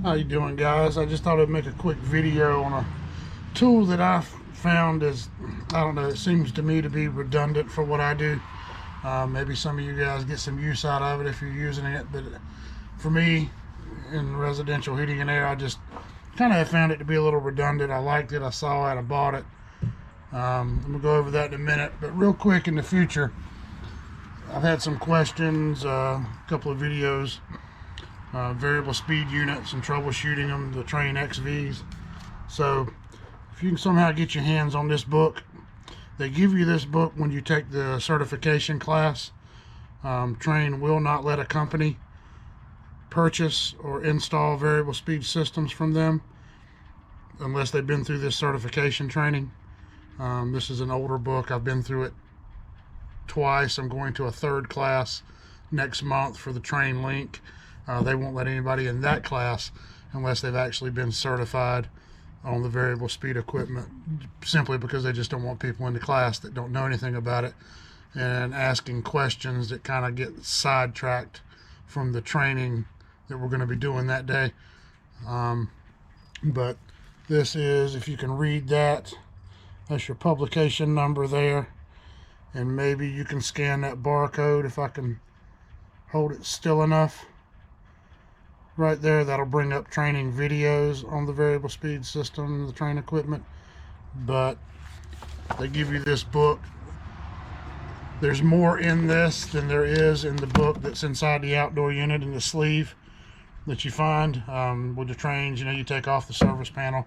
How you doing, guys? I just thought I'd make a quick video on a tool that I found is, I don't know, it seems to me to be redundant for what I do. Maybe some of you guys get some use out of it if you're using it, but for me, in residential heating and air, I just kind of found it to be a little redundant. I liked it, I saw it, I bought it. I'm gonna go over that in a minute, but real quick, in the future, I've had some questions, a couple of videos, variable speed units and troubleshooting them, the Train XVs. So if you can somehow get your hands on this book, they give you this book when you take the certification class. Train will not let a company purchase or install variable speed systems from them unless they've been through this certification training. This is an older book. I've been through it twice. I'm going to a third class next month for the Train Link. They won't let anybody in that class unless they've actually been certified on the variable speed equipment, simply because they just don't want people in the class that don't know anything about it and asking questions that kind of get sidetracked from the training that we're going to be doing that day. But this is, if you can read that, that's your publication number there, and maybe you can scan that barcode if I can hold it still enough. Right there, that'll bring up training videos on the variable speed system, the train equipment. But they give you this book. There's more in this than there is in the book that's inside the outdoor unit in the sleeve that you find. With the trains, you know, you take off the service panel,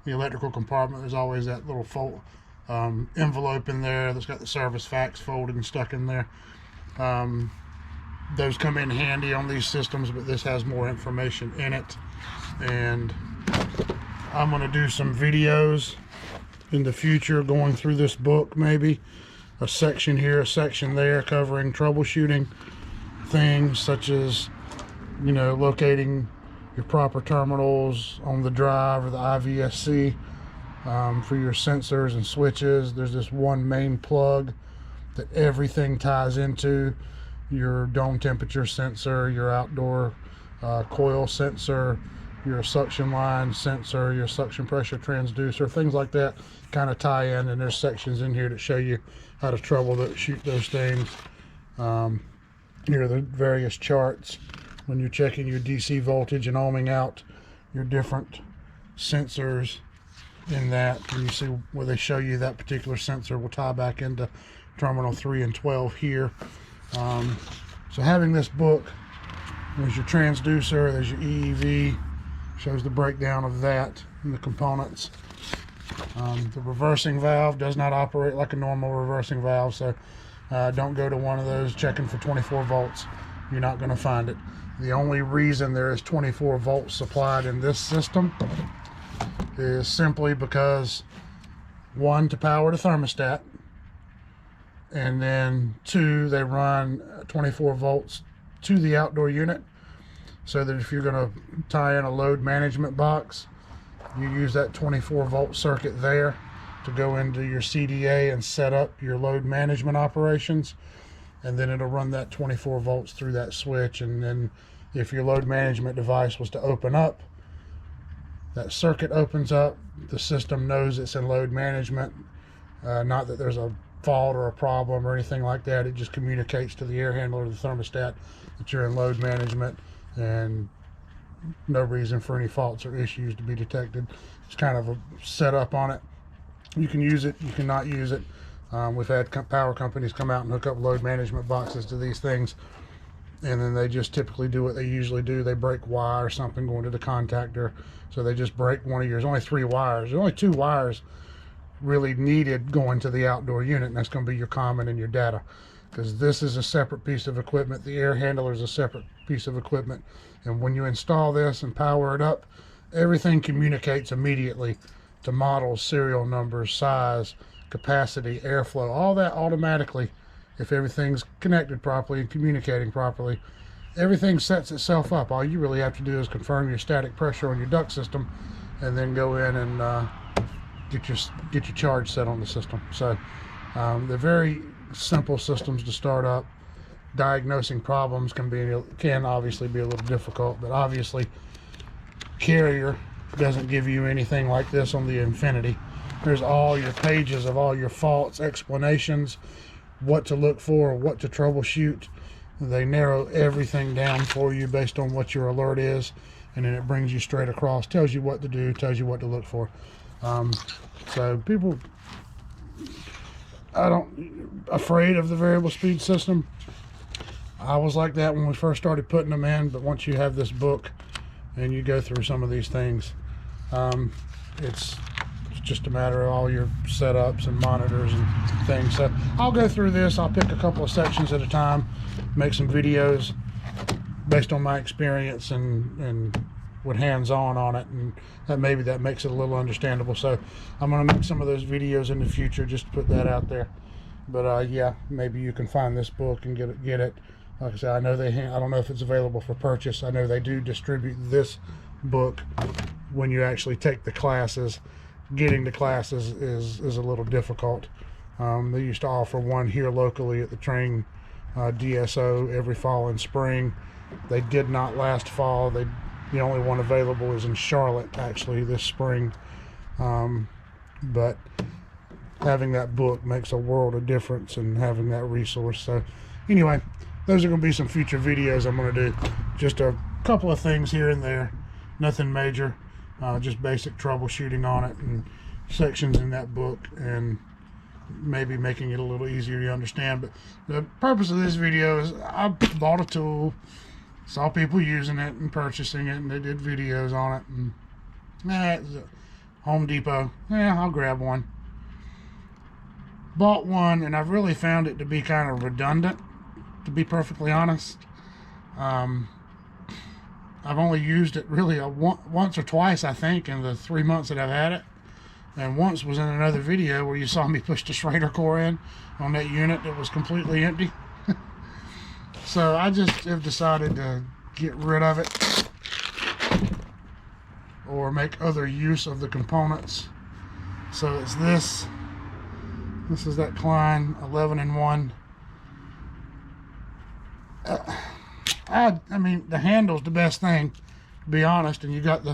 the electrical compartment, there's always that little envelope in there that's got the service facts folded and stuck in there. Those come in handy on these systems, but this has more information in it. And I'm going to do some videos in the future going through this book, maybe a section here, a section there, covering troubleshooting things such as, you know, locating your proper terminals on the drive or the IVSC for your sensors and switches. There's this one main plug that everything ties into: your dome temperature sensor, your outdoor coil sensor, your suction line sensor, your suction pressure transducer, things like that kind of tie in. And there's sections in here that show you how to troubleshoot those things. Here are the various charts when you're checking your DC voltage and ohming out your different sensors in that. And you see where they show you that particular sensor will tie back into terminal 3 and 12 here. So having this book, there's your transducer, there's your EEV, shows the breakdown of that and the components. The reversing valve does not operate like a normal reversing valve, so don't go to one of those checking for 24 volts. You're not going to find it. The only reason there is 24 volts supplied in this system is simply because, one, to power the thermostat, and then two, they run 24 volts to the outdoor unit, so that if you're going to tie in a load management box, you use that 24 volt circuit there to go into your CDA and set up your load management operations, and then it'll run that 24 volts through that switch. And then if your load management device was to open up, that circuit opens up, the system knows it's in load management, not that there's a fault or a problem or anything like that. It just communicates to the air handler or the thermostat that you're in load management, and no reason for any faults or issues to be detected. It's kind of a setup on it. You can use it, you cannot use it. We've had power companies come out and hook up load management boxes to these things, and then they just typically do what they usually do. They break wire or something going to the contactor, so they just break one of yours. Only 3 wires. There's only 2 wires really needed going to the outdoor unit, and that's going to be your common and your data, because this is a separate piece of equipment. The air handler is a separate piece of equipment, and when you install this and power it up, everything communicates immediately to models, serial numbers, size, capacity, airflow, all that automatically. If everything's connected properly and communicating properly, everything sets itself up. All you really have to do is confirm your static pressure on your duct system, and then go in and get your charge set on the system. So they're very simple systems to start up. Diagnosing problems can obviously be a little difficult, but obviously Carrier doesn't give you anything like this on the Infinity. There's all your pages of all your faults, explanations, what to look for, what to troubleshoot. They narrow everything down for you based on what your alert is, and then it brings you straight across, tells you what to do, tells you what to look for. So people, I don't afraid of the variable speed system. I was like that when we first started putting them in, but once you have this book and you go through some of these things, it's just a matter of all your setups and monitors and things. So I'll go through this. I'll pick a couple of sections at a time, make some videos based on my experience and with hands-on on it, and maybe that makes it a little understandable. So I'm going to make some of those videos in the future, just to put that out there. But yeah, maybe you can find this book and get it. Like I said, I know I don't know if it's available for purchase. I know they do distribute this book when you actually take the classes. Getting the classes is a little difficult. They used to offer one here locally at the train DSO every fall and spring. They did not last fall. The only one available is in Charlotte actually this spring. But having that book makes a world of difference, and having that resource. So anyway, those are going to be some future videos I'm going to do. Just a couple of things here and there, nothing major. Just basic troubleshooting on it and sections in that book, and maybe making it a little easier to understand. But the purpose of this video is I bought a tool, saw people using it and purchasing it, and they did videos on it, and it's Home Depot. Yeah, I'll grab one. Bought one, and I've really found it to be kind of redundant, to be perfectly honest. I've only used it really once or twice, I think, in the 3 months that I've had it. And once was in another video where you saw me push the Schrader core in on that unit that was completely empty. So I just have decided to get rid of it or make other use of the components. So it's this. This is that Klein 11-in-1. I mean, the handle's the best thing, to be honest. And you got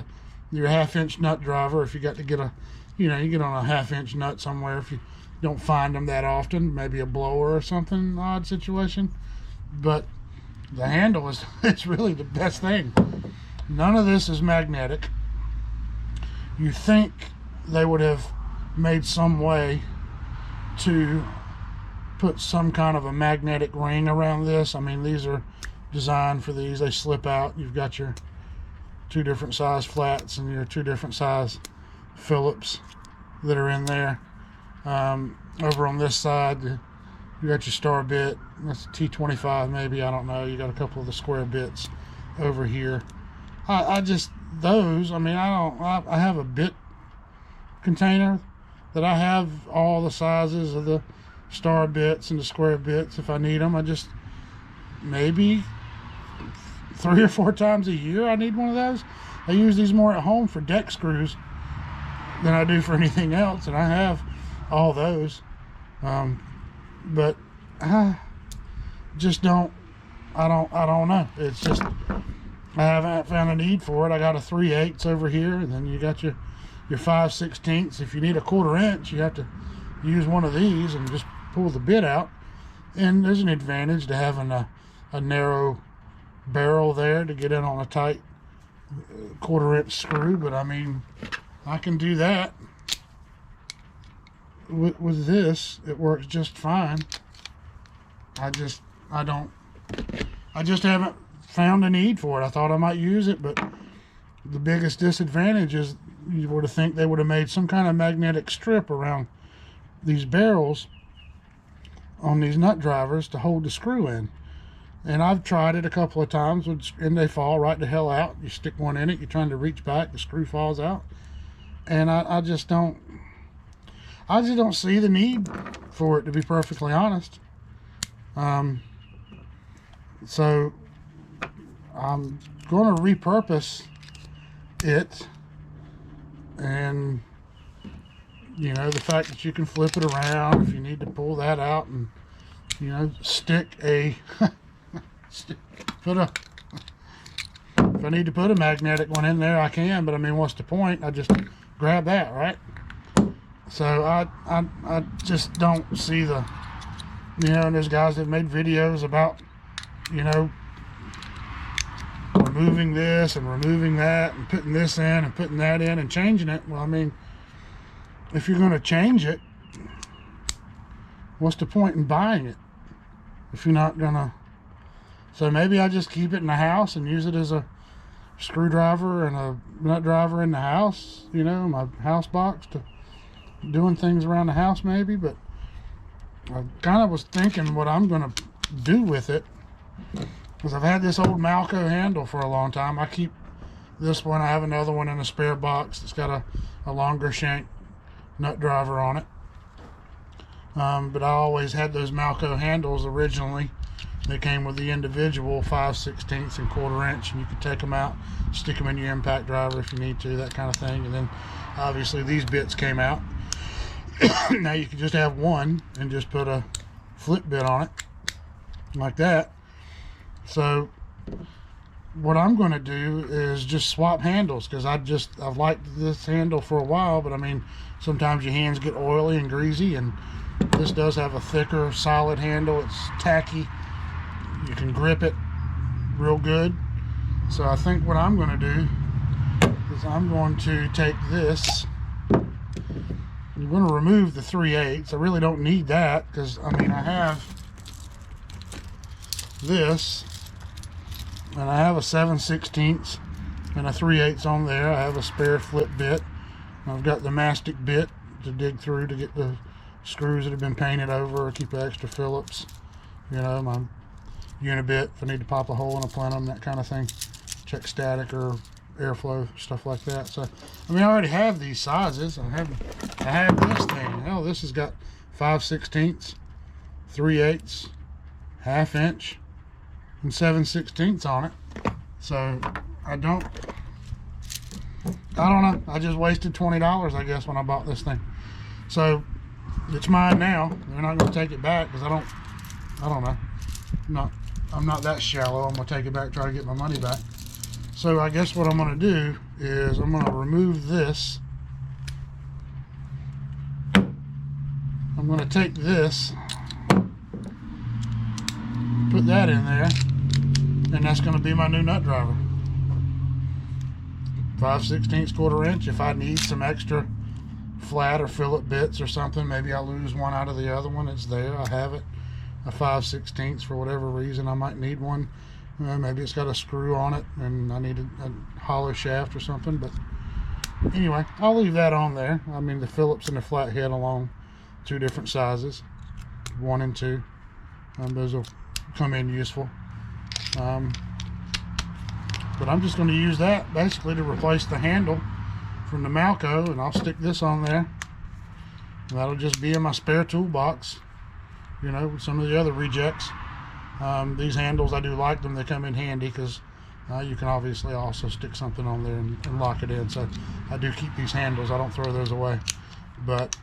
your 1/2-inch nut driver. If you got to get you get on a 1/2-inch nut somewhere, if you don't find them that often, maybe a blower or something, odd situation. But the handle it's really the best thing. None of this is magnetic. You think they would have made some way to put some kind of a magnetic ring around this. I mean, these are designed for these. They slip out. You've got your 2 different size flats and your 2 different size Phillips that are in there. Over on this side, you got your star bit. That's a T25 maybe, I don't know. You got a couple of the square bits over here. I just, those, I mean, I have a bit container that I have all the sizes of the star bits and the square bits if I need them. I just, maybe 3 or 4 times a year I need one of those. I use these more at home for deck screws than I do for anything else, and I have all those. But I just don't know. It's just, I haven't found a need for it. I got a 3/8 over here, and then you got your 5/16. If you need a 1/4 inch, you have to use one of these and just pull the bit out. And there's an advantage to having a narrow barrel there to get in on a tight 1/4 inch screw. But I mean, I can do that with this. It works just fine. I just haven't found a need for it. I thought I might use it, but the biggest disadvantage is you would have think they would have made some kind of magnetic strip around these barrels on these nut drivers to hold the screw in. And I've tried it a couple of times, and they fall right the hell out. You stick one in it, you're trying to reach back, the screw falls out. And I just don't see the need for it, to be perfectly honest. So I'm going to repurpose it, and the fact that you can flip it around if you need to pull that out, and stick a put If I need to put a magnetic one in there, I can, but I mean, what's the point? I just grab that, right? So I just don't see the, you know, and there's guys that made videos about, you know, removing this and removing that and putting this in and putting that in and changing it. Well, I mean, if you're going to change it, what's the point in buying it if you're not gonna? So maybe I just keep it in the house and use it as a screwdriver and a nut driver in the house, you know, my house box, to doing things around the house maybe. But I kind of was thinking what I'm gonna do with it, because I've had this old Malco handle for a long time. I keep this one. I have another one in a spare box that's got a longer shank nut driver on it. But I always had those Malco handles originally. They came with the individual 5/16 and 1/4 inch, and you could take them out, stick them in your impact driver if you need to, that kind of thing. And then obviously these bits came out. Now you can just have one and just put a flip bit on it like that. So what I'm going to do is just swap handles, because I've liked this handle for a while, but I mean, sometimes your hands get oily and greasy, and this does have a thicker, solid handle. It's tacky. You can grip it real good. So I think what I'm going to do is I'm going to take this. I'm going to remove the 3/8. I really don't need that, because I mean, I have this, and I have a 7/16 and a 3/8 on there. I have a spare flip bit. I've got the mastic bit to dig through to get the screws that have been painted over, keep extra Phillips, you know, my unibit if I need to pop a hole in a plenum, that kind of thing, check static or airflow, stuff like that. So I mean, I already have these sizes. I have this thing. Hell, this has got 5/16, 3/8, 1/2 inch, and 7/16 on it. So I don't know. I just wasted $20, I guess, when I bought this thing. So it's mine now. They're not going to take it back, because I don't know. I'm not that shallow. I'm going to take it back, try to get my money back. So I guess what I'm going to do is I'm going to remove this. I'm going to take this, put that in there, and that's going to be my new nut driver. 5/16, 1/4 inch. If I need some extra flat or fillet bits or something, maybe I lose one out of the other one, it's there. I have it. A 5/16 for whatever reason, I might need one. Maybe it's got a screw on it and I need a hollow shaft or something. But anyway, I'll leave that on there. I mean, the Phillips and the flathead along, 2 different sizes, 1 and 2. Those will come in useful. But I'm just going to use that basically to replace the handle from the Malco, and I'll stick this on there. And that'll just be in my spare toolbox, you know, with some of the other rejects. These handles, I do like them. They come in handy, because you can obviously also stick something on there and lock it in. So I do keep these handles. I don't throw those away. But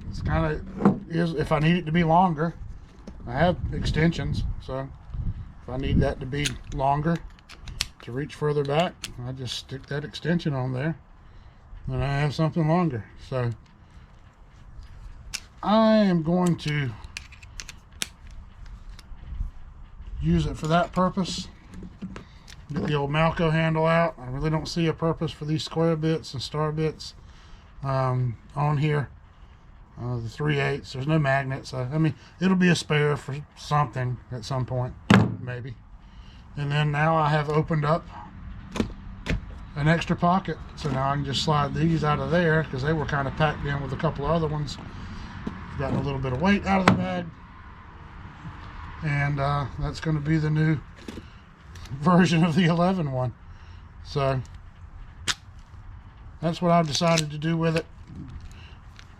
it's kind of, if I need it to be longer, I have extensions. So if I need that to be longer, to reach further back, I just stick that extension on there and I have something longer. So I am going to use it for that purpose. Get the old Malco handle out. I really don't see a purpose for these square bits and star bits on here. The 3/8, there's no magnets. I mean, it'll be a spare for something at some point, maybe. And then now I have opened up an extra pocket, so now I can just slide these out of there, because they were kind of packed in with a couple of other ones. Gotten a little bit of weight out of the bag, and that's going to be the new version of the 11 one. So that's what I've decided to do with it,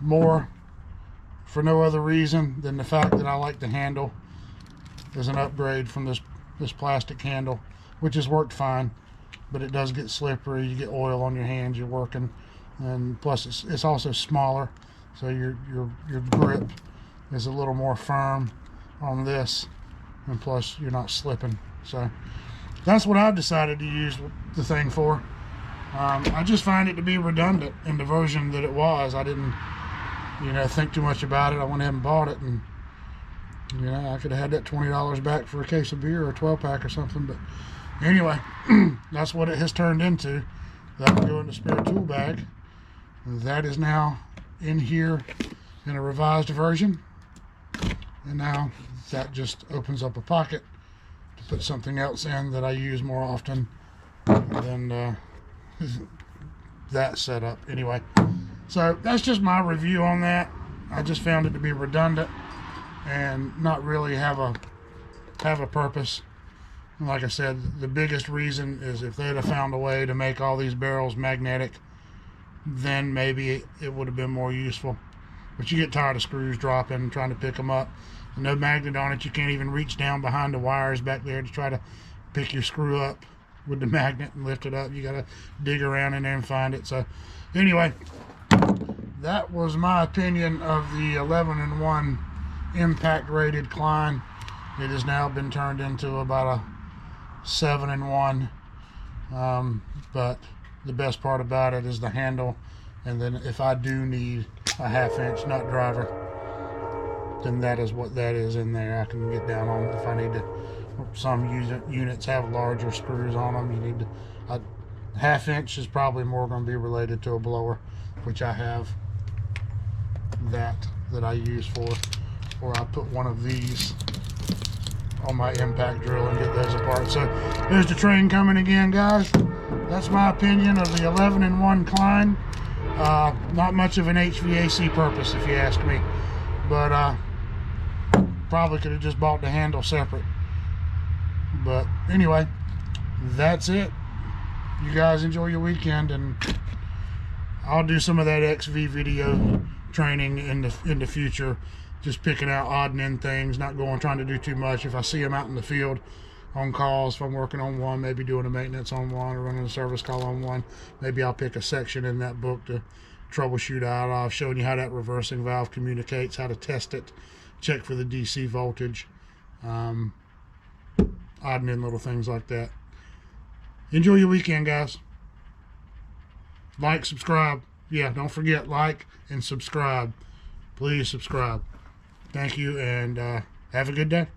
more for no other reason than the fact that I like the handle as an upgrade from this plastic handle, which has worked fine, but it does get slippery. You get oil on your hands, you're working, and plus it's also smaller, so your grip is a little more firm on this, and plus you're not slipping. So that's what I've decided to use the thing for. I just find it to be redundant in the version that it was. I didn't, think too much about it. I went ahead and bought it, and I could have had that $20 back for a case of beer or a 12-pack or something. But anyway, that's what it has turned into. That will go in the spare tool bag. That is now in here in a revised version, and now that just opens up a pocket to put something else in that I use more often than that setup. Anyway, so that's just my review on that. I just found it to be redundant and not really have a purpose. Like I said, the biggest reason is if they'd have found a way to make all these barrels magnetic, then maybe it would have been more useful. But you get tired of screws dropping and trying to pick them up. No magnet on it. You can't even reach down behind the wires back there to try to pick your screw up with the magnet and lift it up. You gotta dig around in there and find it. So anyway, that was my opinion of the 11-in-1 impact rated Klein. It has now been turned into about a 7-in-1, but the best part about it is the handle. And then if I do need a 1/2-inch nut driver, then that is what that is in there. I can get down on if I need to. Some units have larger screws on them. You need to, a 1/2-inch is probably more going to be related to a blower, which I have that I use for, or I put one of these on my impact drill and get those apart. So there's the train coming again, guys. That's my opinion of the 11-in-1 Klein. Not much of an HVAC purpose, if you ask me, but probably could have just bought the handle separate. But anyway, that's it. You guys enjoy your weekend, and I'll do some of that XV video training in the future, just picking out odd and end things, not trying to do too much. If I see them out in the field on calls, if I'm working on one, maybe doing a maintenance on one or running a service call on one, maybe I'll pick a section in that book to troubleshoot out of, showing you how that reversing valve communicates, how to test it, check for the DC voltage, odd and end little things like that. Enjoy your weekend, guys. Like, subscribe. Yeah, don't forget, like and subscribe. Please subscribe. Thank you, and have a good day.